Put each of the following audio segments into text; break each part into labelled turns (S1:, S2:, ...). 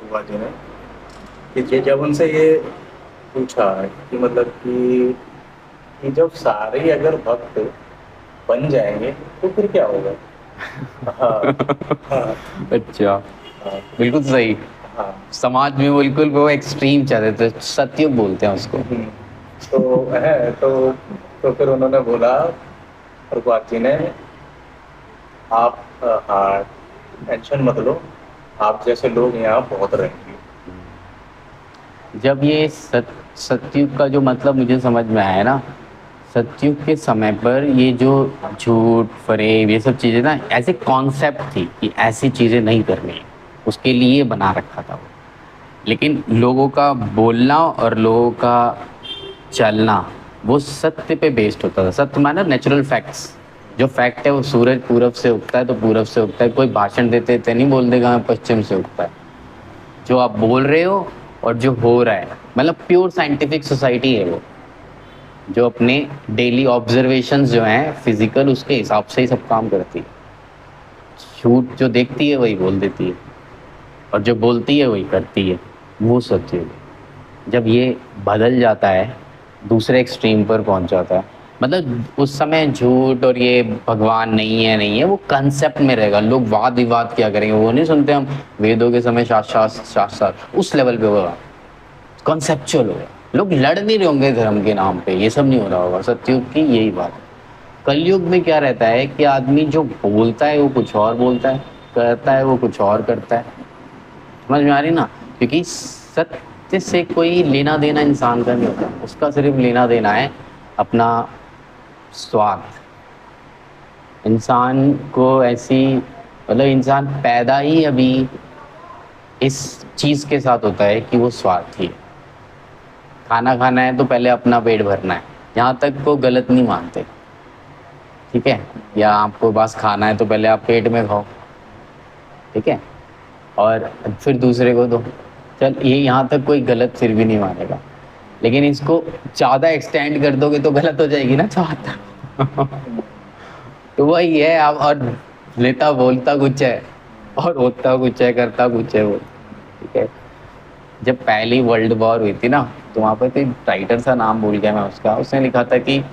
S1: बुआ जी ने कि जब उनसे ये पूछा कि मतलब कि जब सारे ही अगर भक्त बन जाएंगे तो फिर क्या होगा। हाँ हाँ
S2: अच्छा,
S1: हाँ
S2: बिल्कुल सही।
S1: हाँ।
S2: समाज में बिल्कुल वो एक्सट्रीम चाहते थे, सत्युग बोलते हैं उसको।
S1: तो है तो फिर उन्होंने बोला प्रभुपाद जी ने, आप हाँ टेंशन मत लो, आप जैसे लोग यहाँ बहुत रहेंगे।
S2: जब ये सतयुग का जो मतलब मुझे समझ में आया ना, सतयुग के समय पर ये जो झूठ फरेब ये सब चीज़ें ना ऐसे कॉन्सेप्ट थी कि ऐसी चीज़ें नहीं करनी है, उसके लिए बना रखा था वो। लेकिन लोगों का बोलना और लोगों का चलना वो सत्य पे बेस्ड होता था। सत्य माने नेचुरल फैक्ट्स। जो फैक्ट है वो सूरज पूरब से उगता है तो पूरब से उगता है। कोई भाषण देते देते नहीं बोल देगा मैं पश्चिम से उगता है। जो आप बोल रहे हो और जो हो रहा है, मतलब प्योर साइंटिफिक सोसाइटी है वो, जो अपने डेली ऑब्जर्वेशंस जो हैं फिजिकल उसके हिसाब से ही सब काम करती है। झूठ जो देखती है वही बोल देती है और जो बोलती है वही करती है। वो सत्य है। जब ये बदल जाता है, दूसरे एक्सट्रीम पर पहुंच जाता है, मतलब उस समय झूठ और ये भगवान नहीं है वो कंसेप्ट में रहेगा। लोग वाद विवाद क्या करेंगे वो नहीं सुनते हम, वेदों के समय शास्त्र शास्त्र उस लेवल पे होगा, कॉन्सेप्चुअल होगा। लोग लड़ नहीं रहे होंगे धर्म के नाम पे, ये सब नहीं हो रहा होगा। सत्युग की यही बात है। कलयुग में क्या रहता है कि आदमी जो बोलता है वो कुछ और बोलता है, करता है वो कुछ और करता है। समझ में आ रही ना? क्योंकि सत्य से कोई लेना देना इंसान का नहीं होता, उसका सिर्फ लेना देना है अपना स्वार्थ। इंसान को ऐसी, मतलब इंसान पैदा ही अभी इस चीज के साथ होता है कि वो स्वार्थी है। खाना खाना है तो पहले अपना पेट भरना है, यहाँ तक को गलत नहीं मानते। ठीक है, या आपको बस खाना है तो पहले आप पेट में खाओ, ठीक है, और फिर दूसरे को दो। चल ये यहाँ तक कोई गलत फिर भी नहीं मानेगा। लेकिन इसको ज़्यादा एक्सटेंड कर दोगे तो गलत हो जाएगी ना चाहता। तो वही है आप, और लेता बोलता कुछ है और होता कुछ है, करता कुछ है वो। ठीक है, जब पहली वर्ल्ड वॉर हुई थी ना, तो वहाँ पे तो राइटर सा नाम भूल गया मैं उसका, उसने लिखा था कि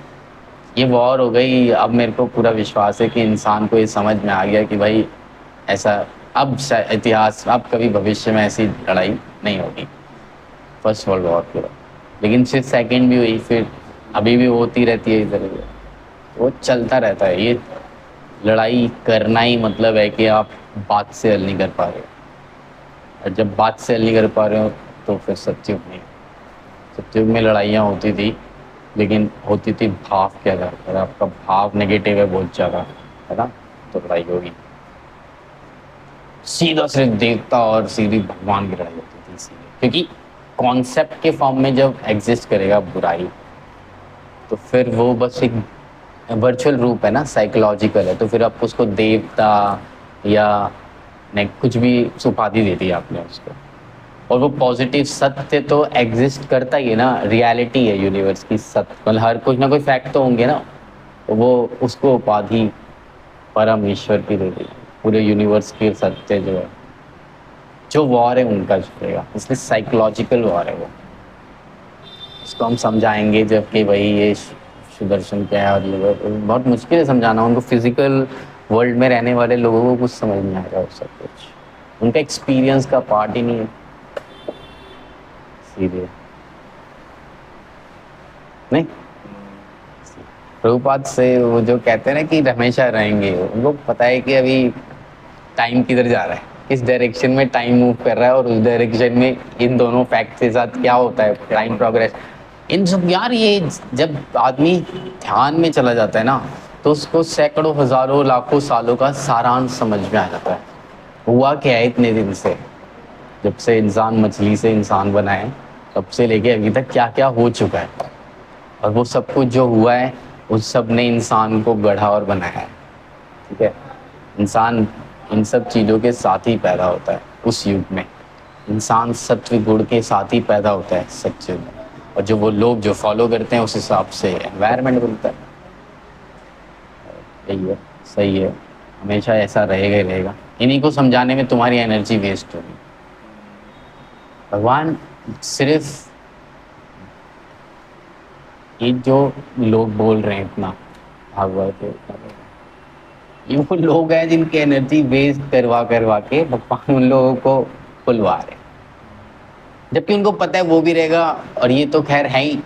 S2: ये वॉर हो गई, अब मेरे को पूरा विश्वास है कि इंसान को ये समझ में आ गया कि भाई ऐसा अब इतिहास, अब कभी भविष्य में ऐसी लड़ाई नहीं होगी फर्स्ट वर्ल्ड वॉर के बाद। लेकिन फिर सेकंड भी हुई, फिर अभी भी होती रहती है इधर उधर, वो चलता रहता है। ये लड़ाई करना ही मतलब है कि आप बात से हल नहीं कर पा रहे हो, और जब बात से हल नहीं कर पा रहे हो तो फिर सत्युग नहीं। सत्युग में लड़ाइयाँ होती थी, लेकिन होती थी भाव के आधार पर। आपका भाव नेगेटिव है बहुत ज़्यादा, है ना, तो लड़ाई होगी। सीधा सिर्फ देवता और सीधी भगवान की लड़ाई होती थी इसीलिए, क्योंकि कॉन्सेप्ट के फॉर्म में जब एग्जिस्ट करेगा बुराई, तो फिर वो बस एक वर्चुअल रूप है ना, साइकोलॉजिकल है, तो फिर आप उसको देवता या नहीं कुछ भी उपाधि दे दी आपने उसको। और वो पॉजिटिव सत्य तो एग्जिस्ट करता ही है ना, रियलिटी है यूनिवर्स की सत्य, मतलब हर कुछ ना कोई फैक्ट तो होंगे ना, तो वो उसको उपाधि परम ईश्वर की दे दी। पूरे यूनिवर्स के सत्य जो है, जो वॉर है उनका चलेगा, इसलिए साइकोलॉजिकल वॉर है वो। इसको हम समझाएंगे जब कि भाई ये सुदर्शन क्या है, और ये बहुत मुश्किल है समझाना उनको। फिजिकल वर्ल्ड में रहने वाले लोगों को कुछ समझ नहीं आएगा वो सब कुछ, उनका एक्सपीरियंस का पार्ट ही नहीं है सीधे, नहीं। प्रभुपाद से वो जो कहते हैं ना कि हमेशा रहेंगे, उनको पता है कि अभी टाइम किधर जा रहा है, किस डायरेक्शन में टाइम मूव कर रहा है, और उस डायरेक्शन में इन दोनों फैक्ट के साथ क्या होता है, टाइम प्रोग्रेस, इन सब। यार ये जब आदमी ध्यान में चला जाता है ना, तो उसको सैकड़ों हजारों लाखों सालों का सारांश समझ में आ जाता है। हुआ क्या है इतने दिन से, जब से इंसान मछली से इंसान बना है तब से लेके अभी तक क्या क्या हो चुका है, और वो सब कुछ जो हुआ है उस सब ने इंसान को गढ़ा और बनाया है। ठीक है, इंसान इन सब चीज़ों के साथ ही पैदा होता है। उस युग में इंसान सत्व गुण के साथ ही पैदा होता है सच्चे में, और जो वो लोग जो फॉलो करते हैं उस हिसाब से एनवायरनमेंट बनता है। यही है, सही है, हमेशा ऐसा रहेगा ही रहेगा। इन्हीं को समझाने में तुम्हारी एनर्जी वेस्ट होगी। भगवान सिर्फ ये जो लोग बोल रहे हैं इतना भागवत है, ये वो लोग हैं जिनकी एनर्जी वेस्ट करवा करवा के भगवान उन लोगों को खुलवा रहे हैं, जबकि उनको पता है वो भी रहेगा और ये तो खैर है ही,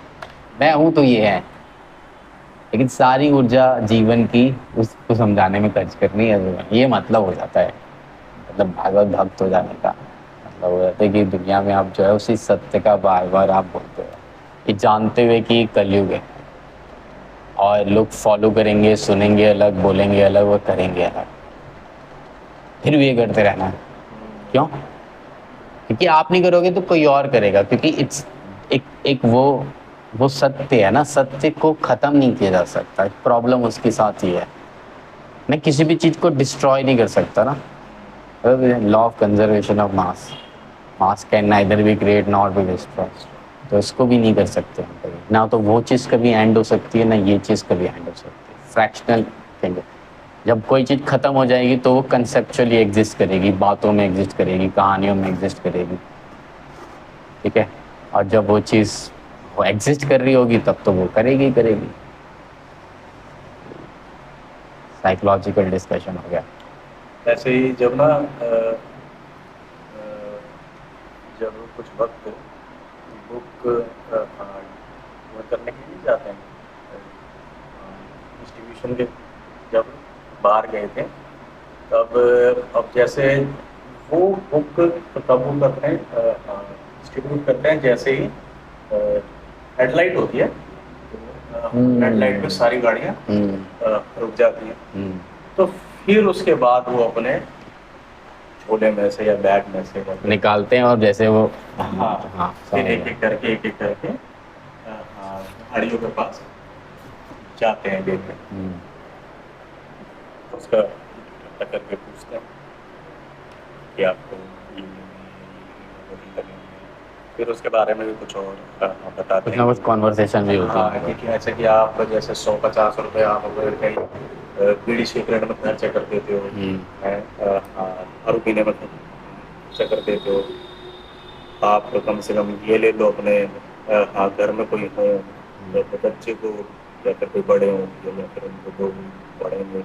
S2: मैं हूं तो ये है, लेकिन सारी ऊर्जा जीवन की उसको समझाने में खर्च करनी है। ये मतलब हो जाता है, मतलब भागवत भक्त हो जाने का मतलब हो जाता है कि दुनिया में आप जो है उसी सत्य का बार बार आप बोलते हो, ये जानते हुए कि ये कलयुग है और लोग फॉलो करेंगे, सुनेंगे अलग, बोलेंगे अलग और करेंगे अलग, फिर भी ये करते रहना है। क्यों? क्योंकि आप नहीं करोगे तो कोई और करेगा, क्योंकि इट्स एक वो सत्य है ना, सत्य को खत्म नहीं किया जा सकता। प्रॉब्लम उसके साथ ही है, मैं किसी भी चीज को डिस्ट्रॉय नहीं कर सकता ना, law of conservation of mass, mass can neither be create not be destroy, तो इसको भी नहीं कर सकते हम कभी ना, तो वो चीज़ कभी एंड हो सकती है ना ये चीज़ कभी एंड हो सकती है, फ्रैक्शनल थिंग। जब कोई चीज़ खत्म हो जाएगी तो वो कंसेप्चुअली एग्जिस्ट करेगी, बातों में एग्जिस्ट करेगी, कहानियों में एग्जिस्ट करेगी, ठीक है, और जब वो चीज़ वो एग्जिस्ट कर रही होगी तब तो वो करेगी ही करेगी। साइकोलॉजिकल डिस्कशन हो गया।
S1: ऐसे ही जब ना जब कुछ वक्त बुक वो करने के लिए जाते हैं डिस्ट्रीब्यूशन के, जब बाहर गए थे तब अब जैसे वो बुक कब वो करते हैं डिस्ट्रीब्यूट करते हैं, जैसे ही हेडलाइट होती है, हेडलाइट पे सारी गाड़ियाँ रुक जाती हैं, तो फिर उसके बाद वो अपने झोले में से या बैग में से
S2: निकालते हैं और जैसे वो
S1: हाँ फिर एक एक करके गाड़ियों के पास जाते हैं लेके, उसका टक्कर के पूछते हैं कि आपको ये करना है, फिर उसके बारे में भी कुछ और बताते हैं,
S2: कुछ कॉन्वर्सेशन भी होता
S1: हाँ,
S2: है
S1: कि ऐसे कि आप जैसे 150 रुपये आप अगर कहीं बीड़ी सिगरेट में खर्चा कर देते हो, दारू पीने में खर्चा कर देते हो, आप कम से कम ये ले लो अपने घर में कोई हो, या फिर बच्चे को या फिर कोई बड़े हों या फिर उनको जो पढ़ेंगे,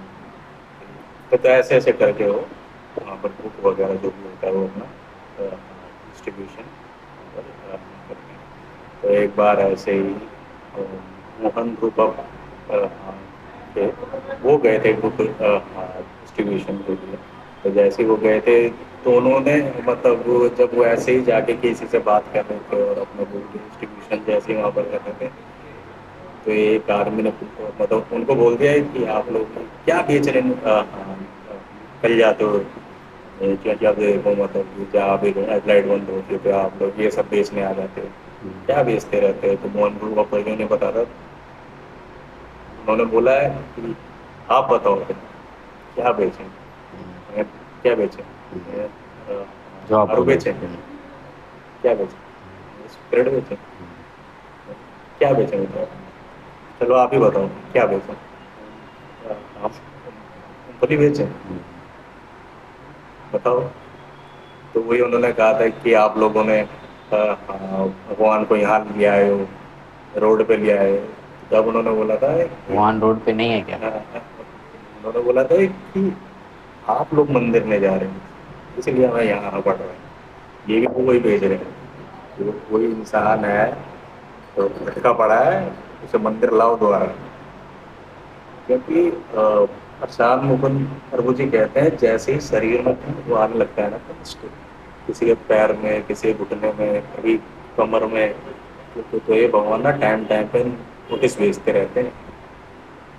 S1: तो ऐसे ऐसे करके हो वहाँ पर बुक वगैरह जो भी होता है वो अपना डिस्ट्रीब्यूशन करते हैं। तो एक बार ऐसे ही मोहन ग्रुप ऑफ थे, वो गए थे बुक डिस्ट्रीब्यूशन के लिए, तो जैसे ही वो गए थे तो उन्होंने मतलब वो जब वो ऐसे ही जाके किसी से बात कर रहे थे और अपने बुक डिस्ट्रीब्यूशन जैसे ही वहाँ पर कर रहे थे, तो एक आदमी ने मतलब उनको बोल दिया कि आप लोग क्या बेच रहे हैं, कल जाते हो जब देखो मतलब कि जहाँ भी हेडलाइट बंद होती है तो आप लोग ये सब बेचने आ जाते हो, क्या बेचते रहते हैं, तो मोहन गुरु का ने बता था, उन्होंने बोला है कि आप बताओ क्या बेचें, क्या बेचें, दारू बेचें, क्या बेचें, सिगरेट बेचें, क्या बेचें बताओ, चलो आप ही बताओ क्या बेचें, आप मूंगफली बेचें, बताओ। तो वही उन्होंने कहा था कि आप लोगों ने भगवान को यहाँ ले आए हो, रोड पे ले आए हो, तब उन्होंने बोला था
S2: भगवान रोड पे नहीं है क्या?
S1: उन्होंने बोला था कि आप लोग मंदिर में जा रहे हैं इसलिए हमें यहाँ आना पड़ रहा है, ये भी वही भेज रहे हैं, जो कोई इंसान है तो भटका पड़ा है उसे मंदिर लाओ दोबारा, क्योंकि प्रशांत मुकुंद प्रभु जी कहते हैं जैसे ही शरीर में वो आने लगता है ना कष्ट, किसी के पैर में, किसी के घुटने में, कभी कमर में, तो ये भगवान ना टाइम टाइम पे नोटिस भेजते रहते हैं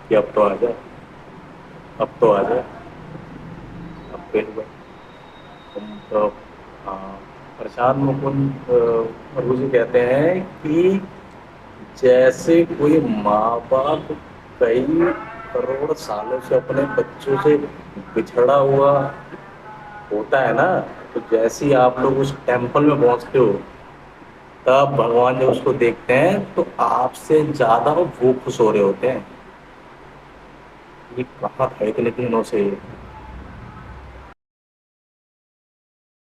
S1: कि अब तो आ जा, अब तो आ जा, अब फिर तो प्रशांत मुकुंद प्रभु जी कहते हैं कि जैसे कोई माँ बाप कई करोड़ सालों से अपने बच्चों से बिछड़ा हुआ होता है ना, तो जैसे ही आप लोग उस टेम्पल में पहुंचते हो तब भगवान जब उसको देखते हैं तो आपसे ज्यादा वो खुश हो रहे होते हैं, ये कहा था इतने दिनों से